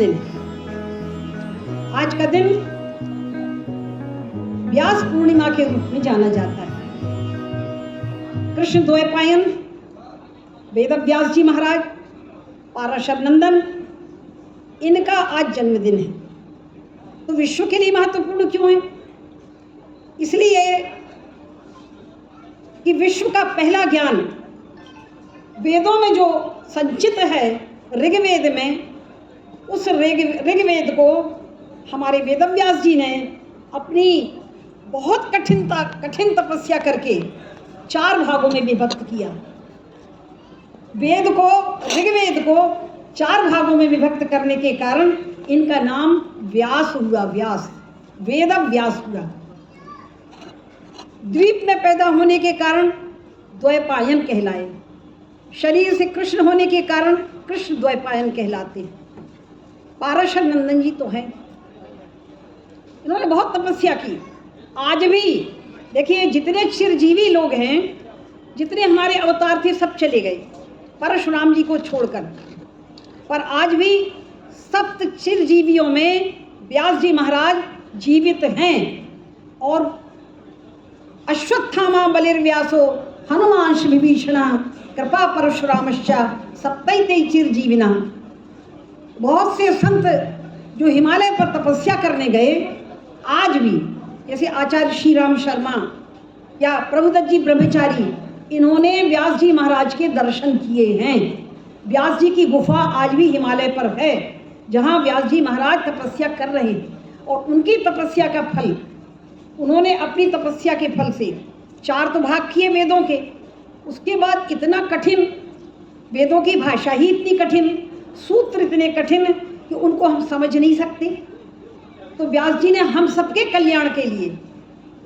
जन्मदिन है। आज का दिन व्यास पूर्णिमा के रूप में जाना जाता है। कृष्ण द्वैपायन वेद व्यास जी महाराज पाराशर नंदन, इनका आज जन्मदिन है। तो विश्व के लिए महत्वपूर्ण क्यों है? इसलिए कि विश्व का पहला ज्ञान वेदों में जो संचित है ऋग्वेद में, उस ऋग्वेद को हमारे वेदव्यास जी ने अपनी बहुत कठिन तपस्या करके 4 भागों में विभक्त किया। ऋग्वेद को 4 भागों में विभक्त करने के कारण इनका नाम व्यास हुआ, व्यास, वेद व्यास हुआ। द्वीप में पैदा होने के कारण द्वैपायन कहलाए, शरीर से कृष्ण होने के कारण कृष्ण द्वैपायन कहलाते हैं। पाराशर नंदन जी तो हैं, इन्होंने बहुत तपस्या की। आज भी देखिए, जितने चिरजीवी लोग हैं, जितने हमारे अवतार थे, सब चले गए परशुराम जी को छोड़कर, पर आज भी सप्त चिरजीवियों में व्यास जी महाराज जीवित हैं। और अश्वत्थामा बलिर्व्यासो हनुमांश विभीषणा कृपा परशुरामश्च सप्तैते चिरजीविना। बहुत से संत जो हिमालय पर तपस्या करने गए, आज भी, जैसे आचार्य श्री राम शर्मा या प्रभुदत्त जी ब्रह्मचारी, इन्होंने व्यास जी महाराज के दर्शन किए हैं। व्यास जी की गुफा आज भी हिमालय पर है, जहाँ व्यास जी महाराज तपस्या कर रहे हैं। और उनकी तपस्या का फल, उन्होंने अपनी तपस्या के फल से 4 तो भाग किए वेदों के, उसके बाद इतना कठिन, वेदों की भाषा ही इतनी कठिन, सूत्र इतने कठिन कि उनको हम समझ नहीं सकते। तो व्यास जी ने हम सबके कल्याण के लिए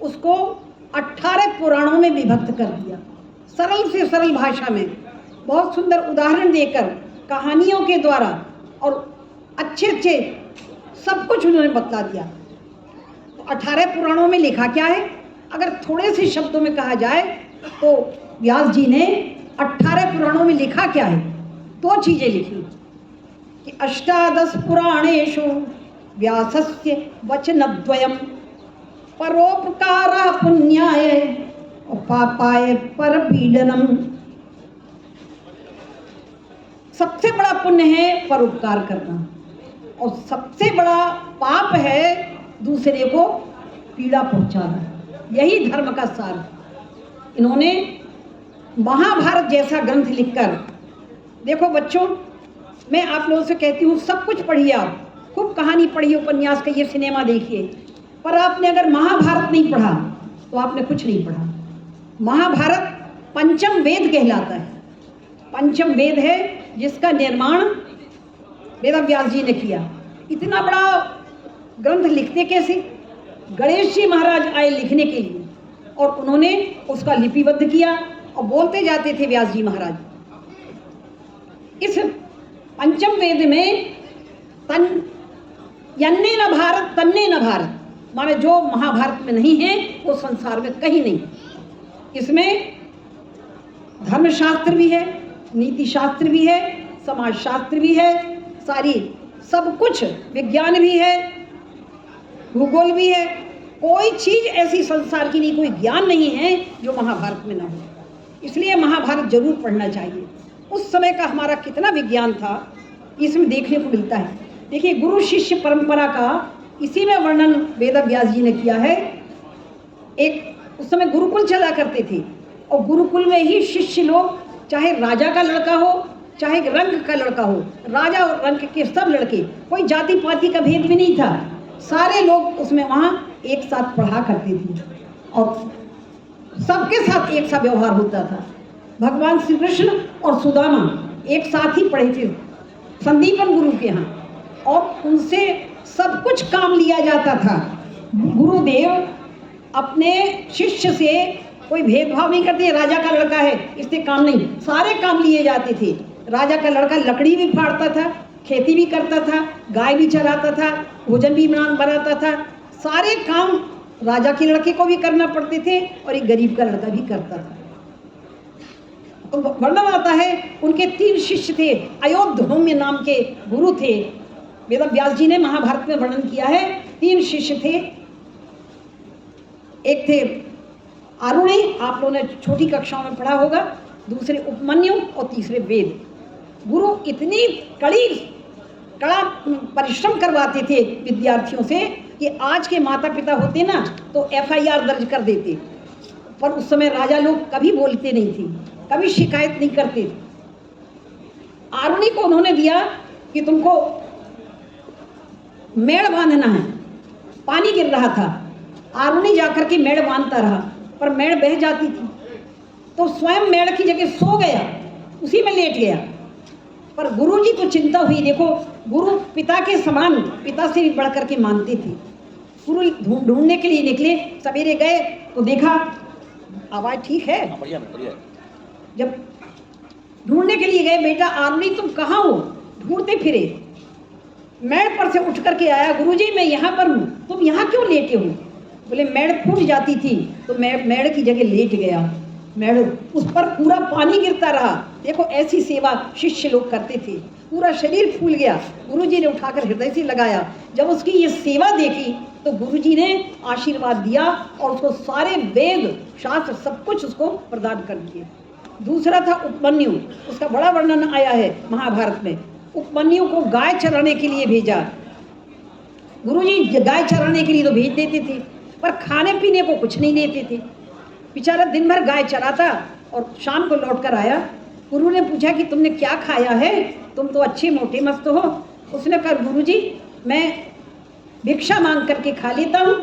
उसको 18 पुराणों में विभक्त कर दिया, सरल से सरल भाषा में, बहुत सुंदर उदाहरण देकर, कहानियों के द्वारा, और अच्छे अच्छे सब कुछ उन्होंने बतला दिया। तो 18 पुराणों में लिखा क्या है? अगर थोड़े से शब्दों में कहा जाए तो व्यास जी ने 18 पुराणों में लिखा क्या है? 2 चीजें लिखी कि अष्टादश पुराणेषु व्यासस्य वचनद्वयम् परोपकारः पुण्याय और पापाय परपीडनम्। सबसे बड़ा पुण्य है परोपकार करना, और सबसे बड़ा पाप है दूसरे को पीड़ा पहुंचाना। यही धर्म का सार। इन्होंने महाभारत जैसा ग्रंथ लिखकर, देखो बच्चों, मैं आप लोगों से कहती हूँ, सब कुछ पढ़िए, आप खूब कहानी पढ़िए, उपन्यास कहिए, सिनेमा देखिए, पर आपने अगर महाभारत नहीं पढ़ा तो आपने कुछ नहीं पढ़ा। महाभारत पंचम वेद कहलाता है। पंचम वेद है जिसका निर्माण वेदव्यास जी ने किया। इतना बड़ा ग्रंथ लिखते कैसे? गणेश जी महाराज आए लिखने के लिए, और उन्होंने उसका लिपिबद्ध किया और बोलते जाते थे व्यास जी महाराज। इस पंचम वेद में यन्ने न भारत तन्ने न भारत, माने जो महाभारत में नहीं है वो संसार में कहीं नहीं। इसमें धर्मशास्त्र भी है, नीति शास्त्र भी है, समाज शास्त्र भी है, सारी सब कुछ, विज्ञान भी है, भूगोल भी है। कोई चीज ऐसी संसार की नहीं, कोई ज्ञान नहीं है जो महाभारत में ना हो। इसलिए महाभारत जरूर पढ़ना चाहिए। उस समय का हमारा कितना विज्ञान था, इसमें देखने को मिलता है। देखिए, गुरु शिष्य परंपरा का इसी में वर्णन वेदव्यास जी ने किया है। एक उस समय गुरुकुल चला करते थे, और गुरुकुल में ही शिष्य लोग, चाहे राजा का लड़का हो, चाहे रंग का लड़का हो, राजा और रंग के सब लड़के, कोई जाति पाति का भेद भी नहीं था, सारे लोग उसमें वहाँ एक साथ पढ़ा करते थे, और सबके साथ एक सा व्यवहार होता था। भगवान श्री कृष्ण और सुदामा एक साथ ही पढ़े थे संदीपन गुरु के यहाँ, और उनसे सब कुछ काम लिया जाता था। गुरुदेव अपने शिष्य से कोई भेदभाव नहीं करते, राजा का लड़का है इससे काम नहीं, सारे काम लिए जाते थे। राजा का लड़का लकड़ी भी फाड़ता था, खेती भी करता था, गाय भी चराता था, भोजन भी बनाता था, सारे काम राजा के लड़के को भी करना पड़ते थे, और एक गरीब का लड़का भी करता था। तो वर्णन आता है, उनके 3 शिष्य थे, अयोध्या नाम के गुरु थे, वेद व्यास जी ने महाभारत में वर्णन किया है। 3 शिष्य थे, एक थे आरुणि, आप लोगों ने छोटी कक्षाओं में पढ़ा होगा, दूसरे उपमन्यु और तीसरे वेद। गुरु इतनी कड़ा परिश्रम करवाते थे विद्यार्थियों से कि आज के माता पिता होते ना तो FIR दर्ज कर देते, पर उस समय राजा लोग कभी बोलते नहीं थे, कभी शिकायत नहीं करते थे। आरुणि को उन्होंने दिया कि तुमको मेड़ बांधना है, पानी गिर रहा था, आरुणि जाकर के मेड़ बांधता रहा, पर मेड़ बह जाती थी, तो स्वयं मेड़ की जगह सो गया, उसी में लेट गया। पर गुरु जी को चिंता हुई, देखो गुरु पिता के समान, पिता से भी बढ़ करके मानते थे। गुरु ढूंढने के लिए निकले, सवेरे गए तो देखा आवाज ठीक है, बढ़िया। जब ढूंढने के लिए गए, बेटा आरुणि तुम कहाँ हो, ढूंढते फिरे, मेड़ पर से उठ करके आया, गुरुजी मैं यहाँ पर हूँ, तुम यहाँ क्यों लेटे हो? बोले मेड़ फूट जाती थी तो मेड़ की जगह लेट गया, मेड़ उस पर पूरा पानी गिरता रहा। देखो ऐसी सेवा शिष्य लोग करते थे, पूरा शरीर फूल गया, गुरुजी ने उठाकर हृदय से लगाया। जब उसकी ये सेवा देखी तो गुरुजी ने आशीर्वाद दिया और उसको सारे वेद शास्त्र सब कुछ उसको प्रदान कर दिए। दूसरा था उपमन्यु, उसका बड़ा वर्णन आया है महाभारत में। उपमन्यु को गाय चराने के लिए भेजा, गुरुजी गाय चराने के लिए तो भेज देते थे, पर खाने पीने को कुछ नहीं देते थे। बेचारा दिन भर गाय चराता और शाम को लौट कर आया। गुरु ने पूछा कि तुमने क्या खाया है, तुम तो अच्छे मोटे मस्त हो। उसने कहा गुरुजी मैं भिक्षा मांग करके खा लेता हूँ।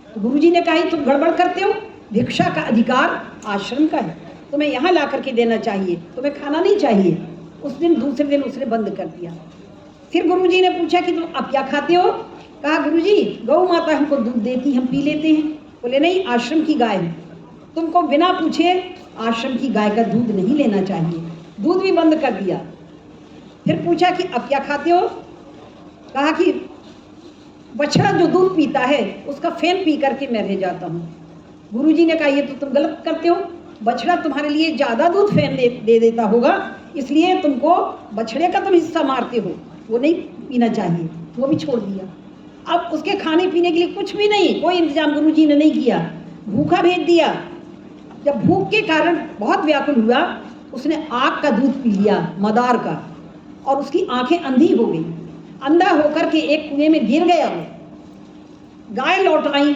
तो गुरुजी ने कहा तुम गड़बड़ करते हो, भिक्षा का अधिकार आश्रम का है, तुम्हें यहाँ ला करके देना चाहिए, तुम्हें खाना नहीं चाहिए। उस दिन दूसरे दिन उसने बंद कर दिया। फिर गुरुजी ने पूछा कि तुम अब क्या खाते हो? कहा गुरुजी गौ माता हमको दूध देती, हम पी लेते हैं। बोले नहीं, आश्रम की गाय है, तुमको बिना पूछे आश्रम की गाय का दूध नहीं लेना चाहिए। दूध भी बंद कर दिया। फिर पूछा कि अब क्या खाते हो? कहा कि बछड़ा जो दूध पीता है उसका फेन पी करके मैं रह जाता हूँ। गुरुजी ने कहा ये तो तुम गलत करते हो, बछड़ा तुम्हारे लिए ज़्यादा दूध फेन दे देता होगा, इसलिए तुमको बछड़े का तुम हिस्सा मारते हो, वो नहीं पीना चाहिए। वो भी छोड़ दिया। अब उसके खाने पीने के लिए कुछ भी नहीं, कोई इंतजाम गुरुजी ने नहीं किया, भूखा भेज दिया। जब भूख के कारण बहुत व्याकुल हुआ, उसने आग का दूध पी लिया, मदार का, और उसकी आंखें अंधी हो गई। अंधा होकर के एक कुएं में गिर गया वो। गाय लौट आई,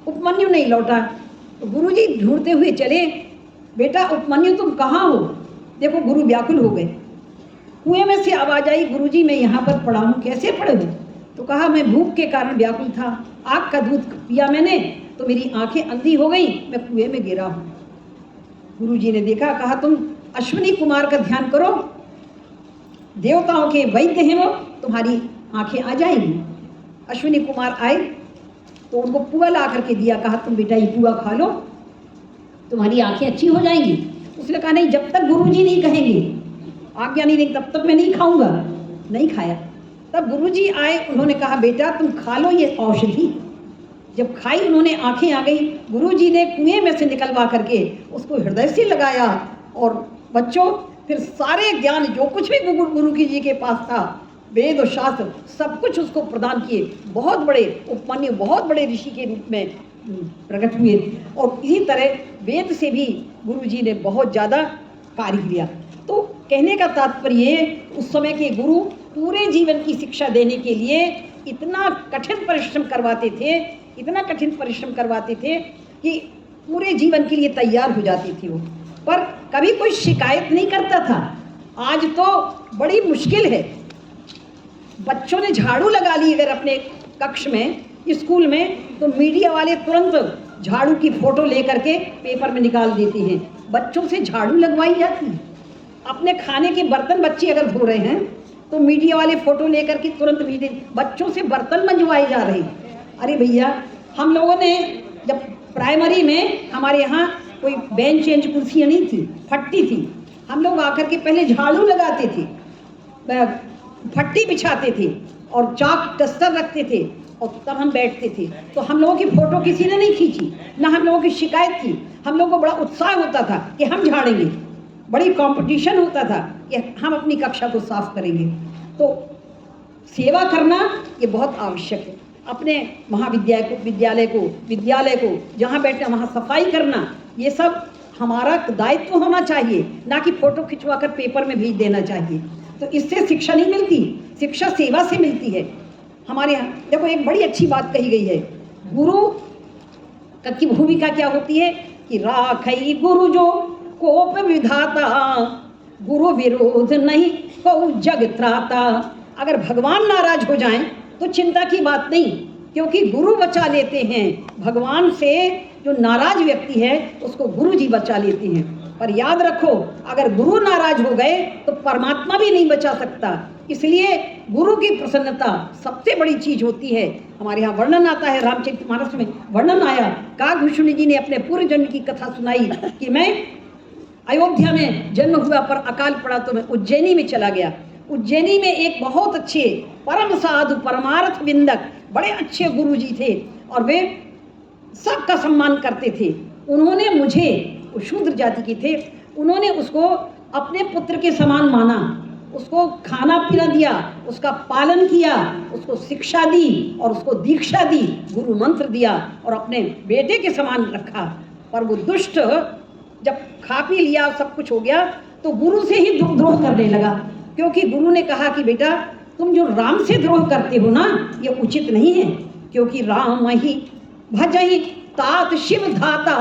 उपमन्यु नहीं लौटा। तो गुरुजी ढूंढते हुए चले, बेटा उपमन्यु तुम कहाँ हो? देखो गुरु व्याकुल हो गए। कुएं में से आवाज आई, गुरुजी मैं यहाँ पर पड़ा हूँ। कैसे पड़े हो? तो कहा मैं भूख के कारण व्याकुल था, आग का दूध पिया मैंने तो मेरी आंखें अंधी हो गई, मैं कुएं में गिरा हूँ। गुरुजी ने देखा, कहा तुम अश्विनी कुमार का ध्यान करो, देवताओं के वैद्य हैं वो, तुम्हारी आंखें आ जाएंगी। अश्विनी कुमार आए तो उनको पुआ ला करके दिया, कहा तुम बेटा ये पुआ खा लो, तुम्हारी आंखें अच्छी हो जाएंगी। उसने कहा नहीं, जब तक गुरुजी नहीं कहेंगे, आज्ञा नहीं देंगे, तब तक मैं नहीं खाऊंगा। नहीं खाया। तब गुरुजी आए, उन्होंने कहा बेटा तुम खा लो ये औषधि। जब खाई उन्होंने आंखें आ गई। गुरुजी ने कुएं में से निकलवा करके उसको हृदय से लगाया और बच्चों फिर सारे ज्ञान जो कुछ भी गुरु जी के पास था, वेद और शास्त्र सब कुछ उसको प्रदान किए। बहुत बड़े उपमन्यु बहुत बड़े ऋषि के रूप में प्रकट हुए। और इसी तरह वेद से भी गुरु जी ने बहुत ज़्यादा कार्य किया। तो कहने का तात्पर्य ये, उस समय के गुरु पूरे जीवन की शिक्षा देने के लिए इतना कठिन परिश्रम करवाते थे, इतना कठिन परिश्रम करवाते थे कि पूरे जीवन के लिए तैयार हो जाते थे वो, पर कभी कोई शिकायत नहीं करता था। आज तो बड़ी मुश्किल है, बच्चों ने झाड़ू लगा ली अगर अपने कक्ष में, स्कूल में, तो मीडिया वाले तुरंत झाड़ू की फोटो लेकर के पेपर में निकाल देते हैं। बच्चों से झाड़ू लगवाई जाती है। अपने खाने के बर्तन बच्चे अगर धो रहे हैं तो मीडिया वाले फोटो लेकर के तुरंत बच्चों से बर्तन मंजवाए जा रहे हैं। अरे भैया, हम लोगों ने जब प्राइमरी में, हमारे यहाँ कोई बेंच वेंच कुर्सियाँ नहीं थी, फट्टी थी, हम लोग आकर के पहले झाड़ू लगाते थे, फट्टी बिछाते थे और चाक डस्टर रखते थे और तब हम बैठते थे। तो हम लोगों की फ़ोटो किसी ने नहीं खींची, ना हम लोगों की शिकायत थी। हम लोगों को बड़ा उत्साह होता था कि हम झाड़ेंगे, बड़ी कंपटीशन होता था कि हम अपनी कक्षा को साफ करेंगे। तो सेवा करना ये बहुत आवश्यक है। अपने विद्यालय को जहाँ बैठे वहाँ सफाई करना, ये सब हमारा दायित्व होना चाहिए, ना कि फोटो खिंचवा कर पेपर में भेज देना चाहिए। तो इससे शिक्षा नहीं मिलती, शिक्षा सेवा से मिलती है। हमारे यहाँ देखो एक बड़ी अच्छी बात कही गई है, गुरु की भूमिका क्या होती है कि राखई गुरु जो कोप विधाता, गुरु विरोध नहीं को जग त्राता। अगर भगवान नाराज हो जाएं तो चिंता की बात नहीं, क्योंकि गुरु बचा लेते हैं। भगवान से जो नाराज व्यक्ति है उसको गुरु जी बचा लेते हैं। पर याद रखो, अगर गुरु नाराज हो गए तो परमात्मा भी नहीं बचा सकता। इसलिए गुरु की प्रसन्नता सबसे बड़ी चीज होती है। हमारे यहाँ वर्णन आता है, रामचरितमानस में वर्णन आया, काकभूषुणी जी ने अपने पूर्व जन्म की कथा सुनाई कि मैं अयोध्या में जन्म हुआ पर अकाल पड़ा तो मैं उज्जैनी में चला गया। उज्जैनी में एक बहुत अच्छे परम साधु परमार्थ विंदक बड़े अच्छे गुरु जी थे और वे सबका सम्मान करते थे। उन्होंने मुझे, शूद्र जाति के थे, उन्होंने उसको अपने पुत्र के समान माना, उसको खाना पीना दिया, उसका पालन किया, उसको शिक्षा दी और उसको दीक्षा दी, गुरु मंत्र दिया और अपने बेटे के समान रखा। पर वो दुष्ट जब खा पी लिया सब कुछ हो गया तो गुरु से ही द्रोह करने लगा, क्योंकि गुरु ने कहा कि बेटा तुम जो राम से द्रोह करते हो ना, ये उचित नहीं है, क्योंकि राम ही भजहि तात शिव धाता,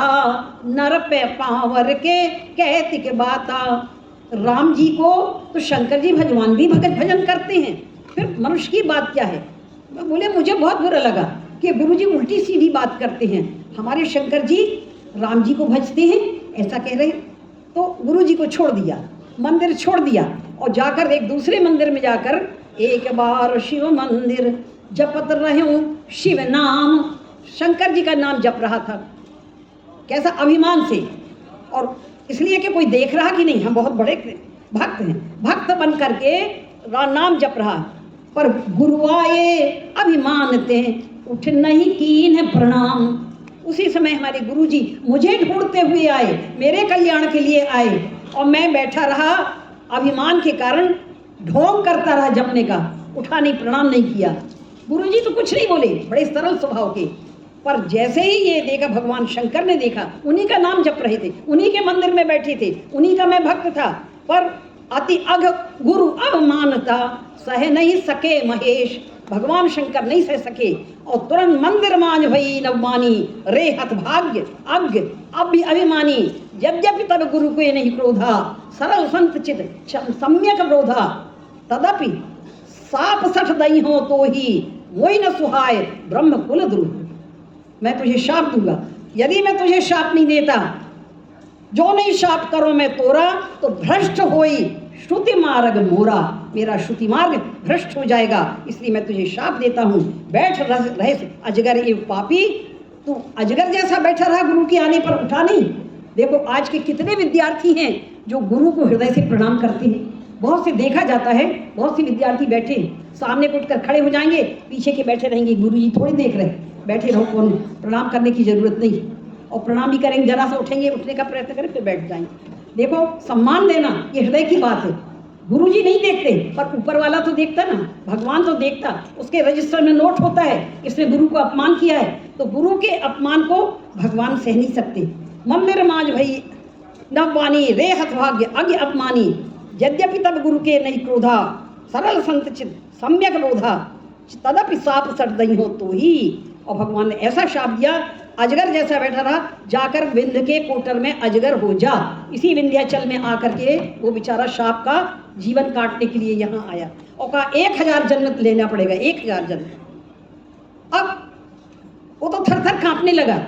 नर पे पावर के कहती के बाता। राम जी को तो शंकर जी भगवान भी भजन करते हैं, फिर मनुष्य की बात क्या है। बोले मुझे बहुत बुरा लगा कि गुरु जी उल्टी सीधी बात करते हैं, हमारे शंकर जी राम जी को भजते हैं ऐसा कह रहे। तो गुरु जी को छोड़ दिया, मंदिर छोड़ दिया और जाकर एक दूसरे मंदिर में जाकर एक बार शिव मंदिर जपत रहूं शिव नाम, शंकर जी का नाम जप रहा था। कैसा अभिमान से, और इसलिए कि कोई देख रहा कि नहीं हम बहुत बड़े भक्त हैं, भक्त बन करके नाम जप रहा। पर गुरु आए अभिमानते उठ नहीं कीन प्रणाम। उसी समय हमारे गुरु जी मुझे ढूंढते हुए आए, मेरे कल्याण के लिए आए और मैं बैठा रहा, अभिमान के कारण ढोंग करता रहा जपने का, उठा नहीं, प्रणाम नहीं किया। गुरु जी तो कुछ नहीं बोले, बड़े सरल स्वभाव के। पर जैसे ही ये देखा, भगवान शंकर ने देखा, उन्हीं का नाम जप रहे थे, उन्हीं के मंदिर में बैठे थे, उन्हीं का मैं भक्त था, पर अति अघ गुरु अवमानता सह नहीं सके महेश। भगवान शंकर नहीं सह सके और तुरंत मंदिर मांझ भई नवमानी रे हत भाग्य अज्ञ अभिमानी। यद्यपि तब गुरु को नहीं क्रोधा सरल संत चित सम्यक ब्रोधा, तदपि साप सठ दई हो तो ही मोई न सुहाय ब्रह्म कुल द्रुह। मैं तुझे शाप दूंगा, यदि मैं तुझे शाप नहीं देता, जो नहीं शाप करो मैं तोरा, तो भ्रष्ट होई श्रुति मार्ग मोरा, मेरा श्रुति मार्ग भ्रष्ट हो जाएगा, इसलिए मैं तुझे शाप देता हूँ। बैठ रहे अजगर एवं पापी, तू अजगर जैसा बैठा रहा, गुरु के आने पर उठा नहीं। देखो आज के कितने विद्यार्थी हैं जो गुरु को हृदय से प्रणाम करते हैं। बहुत से देखा जाता है, बहुत से विद्यार्थी बैठे सामने को उठकर खड़े हो जाएंगे, पीछे के बैठे रहेंगे, गुरु जी थोड़ी देख रहे, बैठे रहो, कौन प्रणाम करने की जरूरत नहीं, और प्रणाम भी करेंगे, जरा सा उठेंगे, उठने का प्रयत्न करें, फिर बैठ जाएंगे। देखो सम्मान देना ये हृदय की बात है। गुरु जी नहीं देखते, पर ऊपर वाला तो देखता ना, भगवान तो देखता, उसके रजिस्टर में नोट होता है, इसने गुरु को अपमान किया है, तो गुरु के अपमान को भगवान सह नहीं सकते। मंदिर मांझ भई नववानी रे हतभाग्य अज्ञ अपमानी, यद्यपि तब गुरु के नहीं क्रोधा सरल संत चित सम्यक बोधा, तदपि साप सट दई हो तो ही। और भगवान ने ऐसा शाप दिया, अजगर जैसा बैठा रहा, जाकर विंध्य के कोटर में अजगर हो जा। इसी विंध्याचल में आकर के वो बेचारा शाप का जीवन काटने के लिए यहाँ आया और कहा 1000 जन्म लेना पड़ेगा, 1000 जन्म। अब वो तो थर थर कांपने लगा,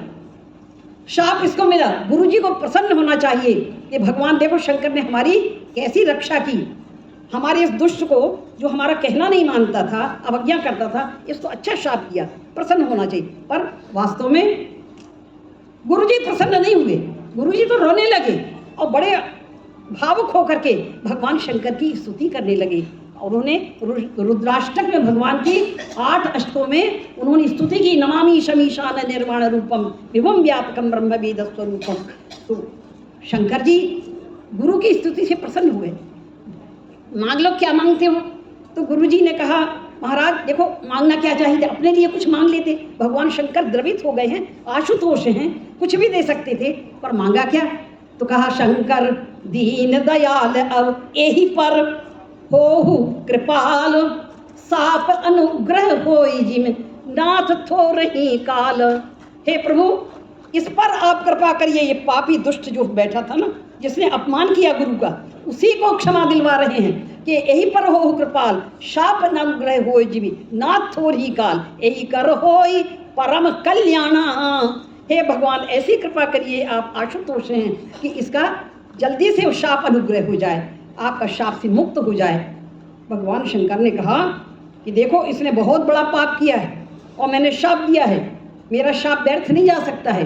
शाप इसको मिला। गुरु जी को प्रसन्न होना चाहिए कि भगवान देखो शंकर ने हमारी कैसी रक्षा की, हमारे इस दुष्ट को जो हमारा कहना नहीं मानता था, अवज्ञा करता था, इसको अच्छा शाप दिया, प्रसन्न होना चाहिए। पर वास्तव में गुरुजी प्रसन्न नहीं हुए, गुरुजी तो रोने लगे और बड़े भावुक होकर के भगवान शंकर की स्तुति करने लगे। और उन्होंने रुद्राष्टक में भगवान की 8 अष्टकों में उन्होंने स्तुति की, नमामि शमीशान निर्वाण रूपम विभुम व्यापकम ब्रह्म वेद स्वरूपम। तो शंकर जी गुरु की स्तुति से प्रसन्न हुए। मांग लो क्या मांगते हो? तो गुरुजी ने कहा महाराज देखो मांगना क्या चाहिए, अपने लिए कुछ मांग लेते। भगवान शंकर द्रवित हो गए हैं, आशुतोष हैं, कुछ भी दे सकते थे, पर मांगा क्या? तो कहा शंकर दीन दयाल अब यही पर हो कृपाल, साप अनुग्रह होई जिम नाथ थोरही काल। हे प्रभु इस पर आप कृपा करिए। ये पापी दुष्ट जो बैठा था ना, जिसने अपमान किया गुरु का, उसी को क्षमा दिलवा रहे हैं कि यही पर हो कृपाल, शाप अनुग्रह होई जिमी नाथ थोरही काल, यही कर होई परम कल्याणा। हे भगवान ऐसी कृपा करिए, आप आशुतोष हैं, कि इसका जल्दी से शाप अनुग्रह हो जाए, आपका शाप से मुक्त हो जाए। भगवान शंकर ने कहा कि देखो इसने बहुत बड़ा पाप किया है और मैंने शाप दिया है, मेरा शाप व्यर्थ नहीं जा सकता है,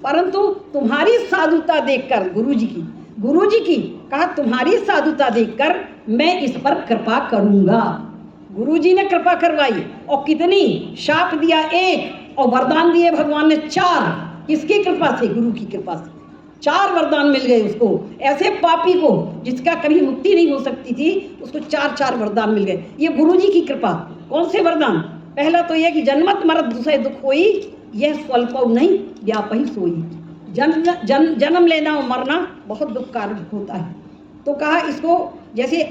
परंतु तुम्हारी साधुता देखकर गुरु जी की कहा तुम्हारी साधुता देखकर मैं इस पर कृपा करूंगा। गुरु जी ने कृपा करवाई और कितनी, शाप दिया एक और वरदान दिए भगवान ने 4। किसकी कृपा से? गुरु की कृपा से 4 वरदान मिल गए उसको। ऐसे पापी को जिसका कभी मुक्ति नहीं हो सकती थी, उसको 4 वरदान मिल गए। ये गुरु जी की कृपा। कौन से वरदान? पहला तो यह कि जन्मत मरत दुसह दुख होई, यह स्वल्प नहीं व्यापही सोई। जन्म लेना और मरना बहुत दुखकारक होता है। तो कहा इसको जैसे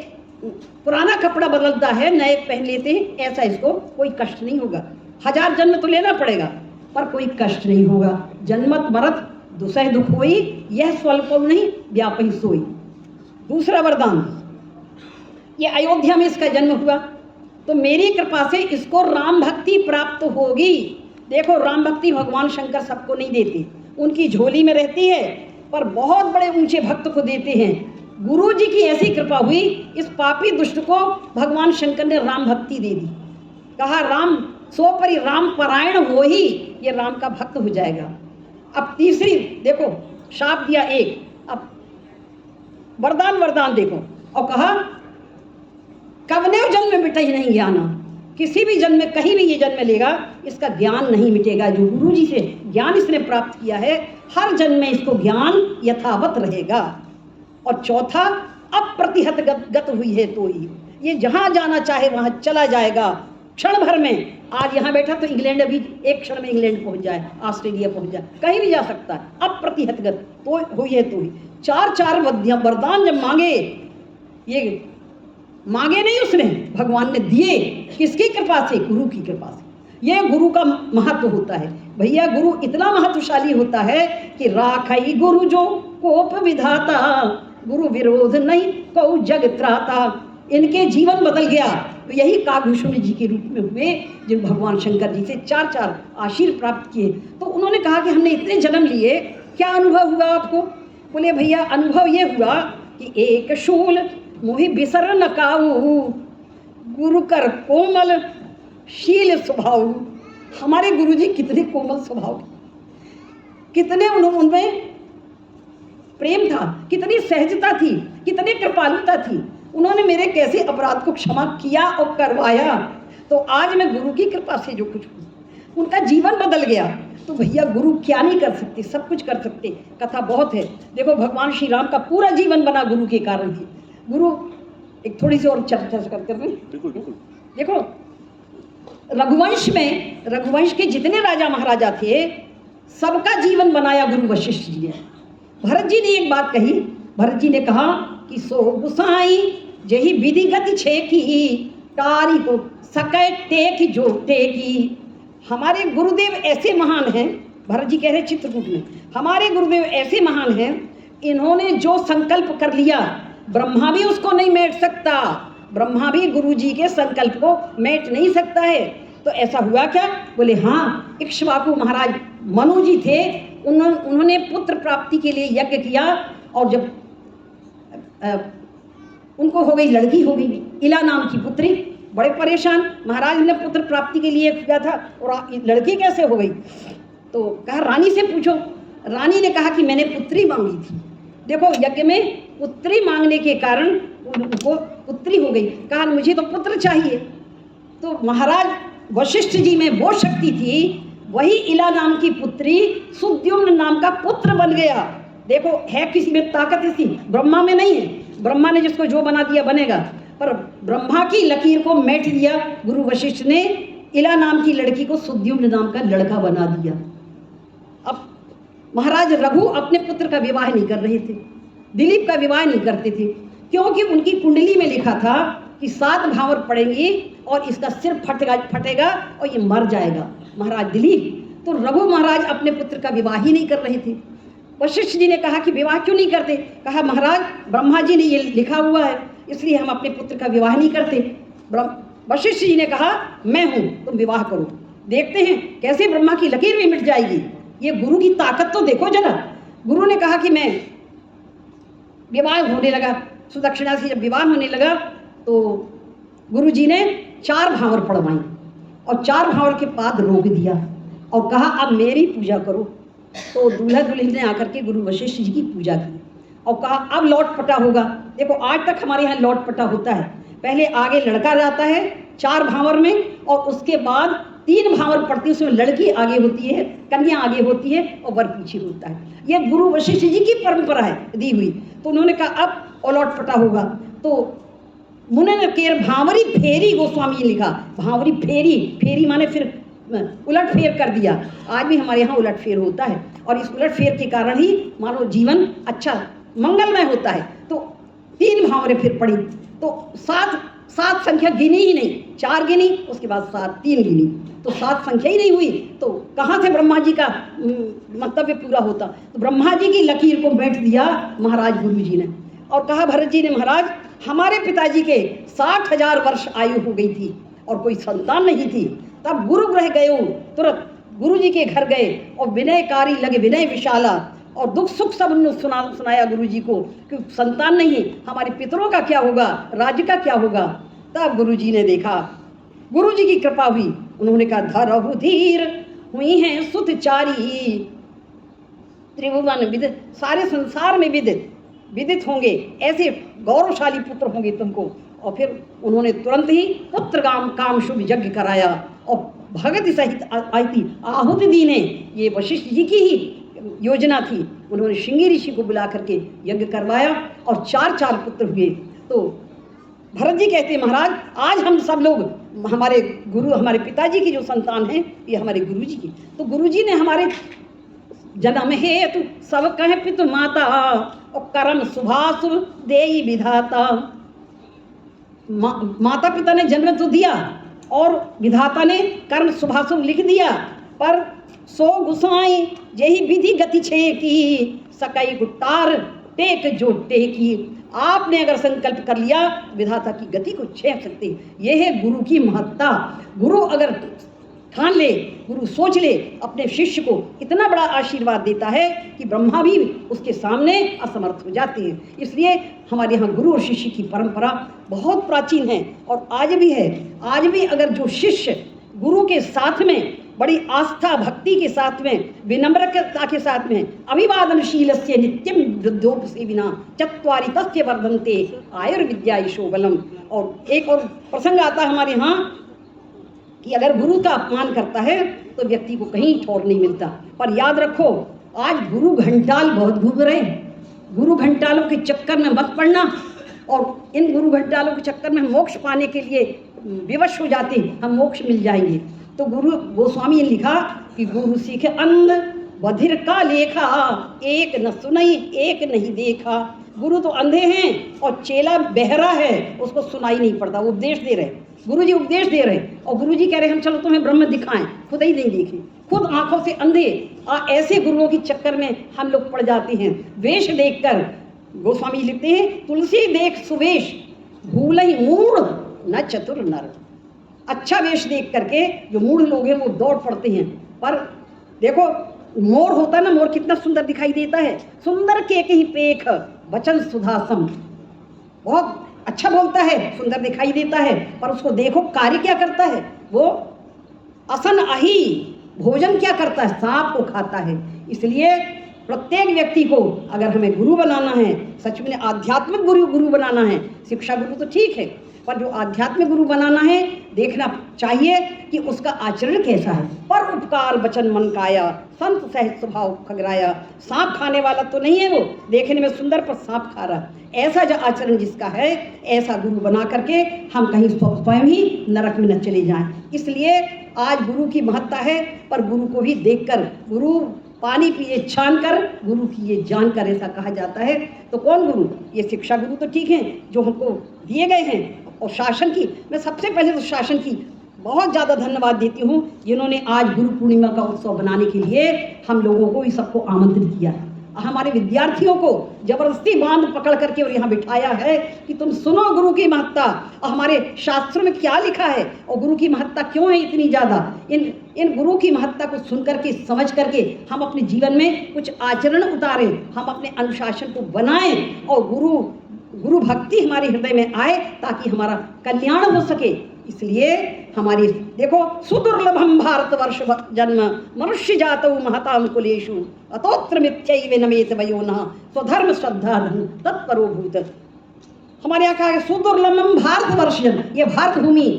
पुराना कपड़ा बदलता है, नए पहन लेते हैं, ऐसा इसको कोई कष्ट नहीं होगा। 1000 जन्म तो लेना पड़ेगा पर कोई कष्ट नहीं होगा। जन्मत मरत दुसह दुख होई, यह स्वल्प नहीं व्यापही सोई। दूसरा वरदान, ये अयोध्या में इसका जन्म हुआ तो मेरी कृपा से इसको राम भक्ति प्राप्त होगी। देखो राम भक्ति भगवान शंकर सबको नहीं देते, उनकी झोली में रहती है, पर बहुत बड़े ऊंचे भक्त को देते हैं। गुरु जी की ऐसी कृपा हुई, इस पापी दुष्ट को भगवान शंकर ने राम भक्ति दे दी। कहा राम सो परि राम परायण हो ही, ये राम का भक्त हो जाएगा। अब तीसरी देखो, शाप दिया एक, अब वरदान देखो, और कहा कवने जन्म में मिटा ही नहीं ज्ञान, किसी भी जन्म में कहीं भी ये जन्म लेगा इसका ज्ञान नहीं मिटेगा। जो गुरु जी से ज्ञान इसने प्राप्त किया है, हर जन्म में इसको ज्ञान यथावत रहेगा। और चौथा, अप्रतिहत गत हुई है तो ही ये जहाँ जाना चाहे वहाँ चला जाएगा क्षण भर में। आज यहाँ बैठा तो इंग्लैंड अभी एक क्षण में इंग्लैंड पहुँच जाए, ऑस्ट्रेलिया पहुँच जाए, कहीं भी जा सकता है। अप्रतिहत गत तो हुई है तो ही। 4 वरदान जब मांगे, ये मांगे नहीं उसने, भगवान ने दिए। किसकी कृपा से? गुरु की कृपा से। ये गुरु का महत्व होता है भैया। गुरु इतना महत्वशाली होता है कि राखई गुरु जो कोप विधाता, गुरु विरोध नहीं को जग त्राता। इनके जीवन बदल गया तो यही काकभूषण जी के रूप में हुए, जो भगवान शंकर जी से 4 आशीर्वाद प्राप्त किए। तो उन्होंने कहा कि हमने इतने जन्म लिए, क्या अनुभव हुआ आपको? बोले भैया अनुभव ये हुआ कि एक शूल मोहि बिसर न काऊ, गुरु कर कोमल शील स्वभाव। हमारे गुरु जी कितने कोमल स्वभाव, कितने उनमें प्रेम था, कितनी सहजता थी, कितनी कृपालुता थी। उन्होंने मेरे कैसे अपराध को क्षमा किया और करवाया। तो आज मैं गुरु की कृपा से जो कुछ हूँ, उनका जीवन बदल गया। तो भैया गुरु क्या नहीं कर सकते, सब कुछ कर सकते। कथा बहुत है। देखो भगवान श्री राम का पूरा जीवन बना गुरु के कारण ही। गुरु एक थोड़ी सी और चर्चा करते हैं। देखो रघुवंश के जितने राजा महाराजा थे, सबका जीवन बनाया गुरु वशिष्ठ जी ने। भरत जी ने एक बात कही, भरत जी ने कहा कि सो गुसाई जही विधि गति छे की, तारी को सकै टेक जो टेकी। हमारे गुरुदेव ऐसे महान हैं, भरत जी कह रहे चित्रकूट में, हमारे गुरुदेव ऐसे महान हैं, इन्होंने जो संकल्प कर लिया ब्रह्मा भी उसको नहीं मेट सकता। ब्रह्मा भी गुरु जी के संकल्प को मेट नहीं सकता है। तो ऐसा हुआ क्या? बोले हाँ, इक्ष्वाकु महाराज मनु जी थे, उन्होंने पुत्र प्राप्ति के लिए यज्ञ किया, और जब उनको हो गई, लड़की हो गई, इला नाम की पुत्री। बड़े परेशान, महाराज ने पुत्र प्राप्ति के लिए किया था और लड़की कैसे हो गई? तो कहा रानी से पूछो। रानी ने कहा कि मैंने पुत्री मांगी थी। देखो यज्ञ में पुत्री मांगने के कारण उनको पुत्री हो गई। कहा मुझे तो पुत्र चाहिए। तो महाराज वशिष्ठ जी में वो शक्ति थी, वही इला नाम की पुत्री सुद्युम्न नाम का पुत्र बन गया। देखो है किसी में ताकत, इसी ब्रह्मा में नहीं है। ब्रह्मा ने जिसको जो बना दिया बनेगा। पर ब्रह्मा की लकीर को मेट दिया गुरु वशिष्ठ ने। इला नाम की लड़की को सुद्युम्न नाम का लड़का बना दिया। अब महाराज रघु अपने पुत्र का विवाह नहीं कर रहे थे, दिलीप का विवाह नहीं करते थे, क्योंकि उनकी कुंडली में लिखा था कि 7 भावर पड़ेंगी और इसका सिर फटेगा और ये मर जाएगा महाराज दिलीप। तो रघु महाराज अपने पुत्र का विवाह ही नहीं कर रहे थे। वशिष्ठ जी ने कहा कि विवाह क्यों नहीं करते? कहा महाराज ब्रह्मा जी ने ये लिखा हुआ है, इसलिए हम अपने पुत्र का विवाह नहीं करते। वशिष्ठ जी ने कहा मैं हूं, तुम विवाह करो, देखते हैं कैसे ब्रह्मा की लकीर भी मिट जाएगी। ये गुरु की ताकत तो देखो जरा। गुरु ने कहा कि मैं विवाह होने लगा, सुदक्षिणा से जब विवाह होने लगा तो गुरु जी ने 4 भावर पढ़वाई और 4 भावर के बाद रोक दिया और कहा अब मेरी पूजा करो। तो दूल्हा दुल्हन ने आकर के गुरु वशिष्ठ जी की पूजा की और कहा अब लौट पटा होगा। देखो आज तक हमारे यहाँ लौट पटा होता है, पहले आगे लड़का जाता है 4 भावर में और उसके बाद 3 भावर पड़ती है, उसमें लड़की आगे होती है, कन्या आगे होती है और वर पीछे होता है। ये गुरु वशिष्ठ जी की परंपरा है दी हुई। तो उन्होंने कहा अब लौट पटा होगा। तो मुने ने केर भावरी फेरी गोस्वामी ने लिखा, भावरी फेरी, फेरी माने फिर उलट फेर कर दिया। आज भी हमारे यहाँ उलट फेर होता है और इस उलट फेर के कारण ही मानो जीवन अच्छा मंगलमय होता है। तो 3 भावरें फिर पड़ी तो 7 संख्या गिनी ही नहीं, 4 गिनी उसके बाद 3 गिनी तो 7 संख्या ही नहीं हुई। तो कहाँ से ब्रह्मा जी का मंतव्य पूरा होता? तो ब्रह्मा जी की लकीर को बैठ दिया महाराज गुरु जी ने और कहा भरत जी ने महाराज हमारे पिताजी के 60,000 वर्ष आयु हो गई थी और कोई संतान नहीं थी। तब गुरु ग्रह गए, तुरंत गुरु जी के घर गए और विनयकारी लगे, विनय विशाला और दुख सुख सब उन्होंने सुनाया गुरु जी को कि संतान नहीं, हमारे पितरों का क्या होगा, राज्य का क्या होगा। तब गुरु जी ने देखा, गुरु जी की कृपा हुई, उन्होंने कहा धरहु धीर हुई हैं सुतचारी त्रिभुवन विदित, सारे संसार में विदित होंगे, ऐसे गौरवशाली पुत्र होंगे तुमको। और फिर उन्होंने तुरंत ही पुत्र काम शुभ यज्ञ कराया और भगत सहित आहुति दी ने। ये वशिष्ठ जी की ही योजना थी। उन्होंने श्रृंगी ऋषि को बुला करके यज्ञ करवाया और 4 पुत्र हुए। तो भरत जी कहते महाराज आज हम सब लोग हमारे पिताजी की जो संतान है ये हमारे गुरु जी की। तो गुरु जी ने हमारे जन्म हेतु सब कहे पितु माता और कर्म शुभाशुभ देई विधाता। माता पिता ने जन्म तो दिया और विधाता ने कर्म शुभाशुभ लिख दिया, पर सो गुसाई यही विधि गति छे की सकई गुट्टार टेक जो टेकी। आपने अगर संकल्प कर लिया विधाता की गति को छेड़ सकते। यह है गुरु की महत्ता। गुरु अगर ठान ले, गुरु सोच ले, अपने शिष्य को इतना बड़ा आशीर्वाद देता है कि ब्रह्मा भी उसके सामने असमर्थ हो जाते हैं। इसलिए हमारे यहाँ गुरु और शिष्य की परंपरा बहुत प्राचीन है और आज भी है। आज भी अगर जो शिष्य गुरु के साथ में बड़ी आस्था भक्ति के साथ में विनम्रता के साथ में अभिवादनशीलस्य नित्यम वृद्धोपसेविना चत्वारि तस्य वर्धन्ते आयुर्विद्या यशो बलम। और एक और प्रसंग आता है हमारे यहाँ कि अगर गुरु का अपमान करता है तो व्यक्ति को कहीं ठौर नहीं मिलता। पर याद रखो आज गुरु घंटाल बहुत घूम रहे हैं। गुरु घंटालों के चक्कर में मत पड़ना और इन गुरु घंटालों के चक्कर में मोक्ष पाने के लिए विवश हो जाते हैं, हम मोक्ष मिल जाएंगे। तो गुरु गोस्वामी ने लिखा कि गुरु सीखे अंध बधिर का लेखा, एक न सुनई एक नहीं देखा। गुरु तो अंधे हैं और चेला बहरा है, उसको सुनाई नहीं पड़ता। वो उपदेश दे रहे, गुरु जी उपदेश दे रहे और गुरु जी कह रहे हम चलो तुम्हें ब्रह्म दिखाएं, खुद ही नहीं देखे, खुद आंखों से अंधे। ऐसे गुरुओं के चक्कर में हम लोग पड़ जाते हैं। वेश देखकर गोस्वामी लिखते हैं तुलसी देख सुवेश भूल ही मूढ़ न चतुर नर। अच्छा वेश देख करके जो मूढ़ लोग हैं वो दौड़ पड़ते हैं। पर देखो मोर होता है ना, मोर कितना सुंदर दिखाई देता है, सुंदर के ही पेख वचन सुधासम, बहुत अच्छा बोलता है, सुंदर दिखाई देता है, पर उसको देखो कार्य क्या करता है। वो असन अही भोजन क्या करता है, सांप को खाता है। इसलिए प्रत्येक व्यक्ति को अगर हमें गुरु बनाना है, सच में आध्यात्मिक गुरु बनाना है, शिक्षा गुरु तो ठीक है, पर जो आध्यात्मिक गुरु बनाना है देखना चाहिए कि कि उसका आचरण कैसा है। पर उपकार वचन मन काया, संत सहित स्वभाव खगराया। सांप खाने वाला तो नहीं है वो, देखने में सुंदर पर सांप खा रहा। ऐसा जो आचरण जिसका है, ऐसा गुरु बना करके हम कहीं स्वयं ही नरक में न चले जाएं। इसलिए आज गुरु की महत्ता है, पर गुरु को भी देखकर, गुरु पानी पिए छान कर, गुरु की ये जान कर, ऐसा कहा जाता है। तो कौन गुरु? ये शिक्षा गुरु तो ठीक हैं जो हमको दिए गए हैं। और शासन की, मैं सबसे पहले तो शासन की बहुत ज़्यादा धन्यवाद देती हूँ, जिन्होंने आज गुरु पूर्णिमा का उत्सव बनाने के लिए हम लोगों को, इस सबको आमंत्रित किया। हमारे विद्यार्थियों को जबरदस्ती बांध पकड़ करके और यहाँ बिठाया है कि तुम सुनो गुरु की महत्ता, और हमारे शास्त्रों में क्या लिखा है और गुरु की महत्ता क्यों है इतनी ज़्यादा। इन गुरु की महत्ता को सुन करके, समझ करके हम अपने जीवन में कुछ आचरण उतारें, हम अपने अनुशासन को बनाएं और गुरु भक्ति हमारे हृदय में आए, ताकि हमारा कल्याण हो सके। इसलिए हमारी देखो, सुदुर्लभम भारतवर्ष जन्म मनुष्य जातौ महतां कुलेषु अतोत्र मिथ्यैव नमेत वयो नः स्वधर्म श्रद्धा धन तत्परो भूत। हमारे यहाँ कहा है सुदुर्लभम भारतवर्ष जन्म, ये भारत भूमि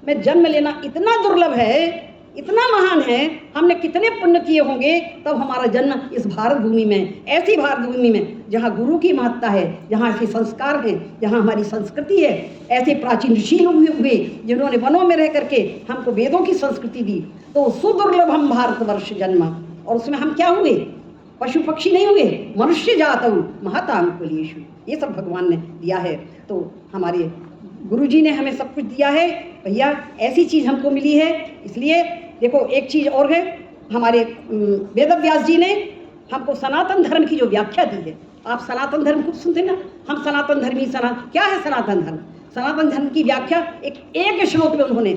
में जन्म लेना इतना दुर्लभ है, इतना महान है। हमने कितने पुण्य किए होंगे तब हमारा जन्म इस भारत भूमि में, ऐसी भारत भूमि में जहाँ गुरु की महत्ता है, जहाँ ऐसे संस्कार हैं, जहाँ हमारी संस्कृति है। ऐसे प्राचीन ऋषि लोग भी हुए जिन्होंने वनों में रह करके हमको वेदों की संस्कृति दी। तो सुदुर्लभम भारतवर्ष जन्म, और उसमें हम क्या हुए? पशु पक्षी नहीं हुए, मनुष्य जातौ महतां कुलेषु। ये सब भगवान ने दिया है। तो हमारे गुरु जी ने हमें सब कुछ दिया है भैया, ऐसी चीज़ हमको मिली है। इसलिए देखो, एक चीज़ और है, हमारे वेदव्यास जी ने हमको सनातन धर्म की जो व्याख्या दी है। आप सनातन धर्म खूब सुनते ना, हम सनातन धर्मी। क्या है सनातन धर्म? सनातन धर्म की व्याख्या एक श्लोक में उन्होंने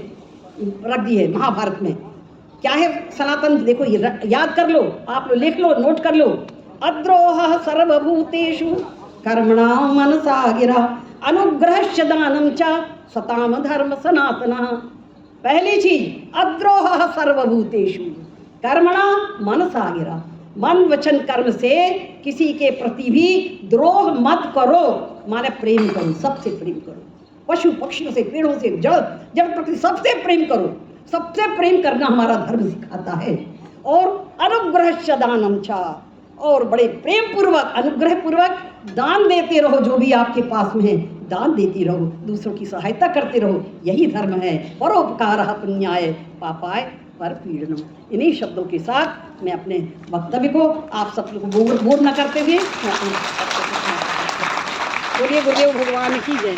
रख दी है महाभारत में। क्या है सनातन? देखो, ये याद कर लो, आप लोग लिख लो, नोट कर लो। अद्रोह सर्वभूतेषु कर्मणां मनसा गिरा अनुग्रहश्च दानं च सताम धर्म सनातनः। पहली चीज, अद्रोह सर्वभूतेषु कर्मणा मनसा गिरा। मन वचन कर्म से किसी के प्रति भी द्रोह मत करो, माने प्रेम करो, सबसे प्रेम करो। पशु पक्षियों से, पेड़ों से, जड़ प्रकृति, सबसे प्रेम करो। सबसे प्रेम करना हमारा धर्म सिखाता है। और अनुग्रहश्च दानं च, और बड़े प्रेम पूर्वक, अनुग्रह पूर्वक दान देते रहो। जो भी आपके पास में है दान देती रहो, दूसरों की सहायता करते रहो, यही धर्म है। परोपकारः पुण्याय पापाय परपीडनम्। इन्हीं शब्दों के साथ मैं अपने वक्तव्य को आप सब लोगों को बोर न करते हुए बोलिए गुरुदेव भगवान की जय।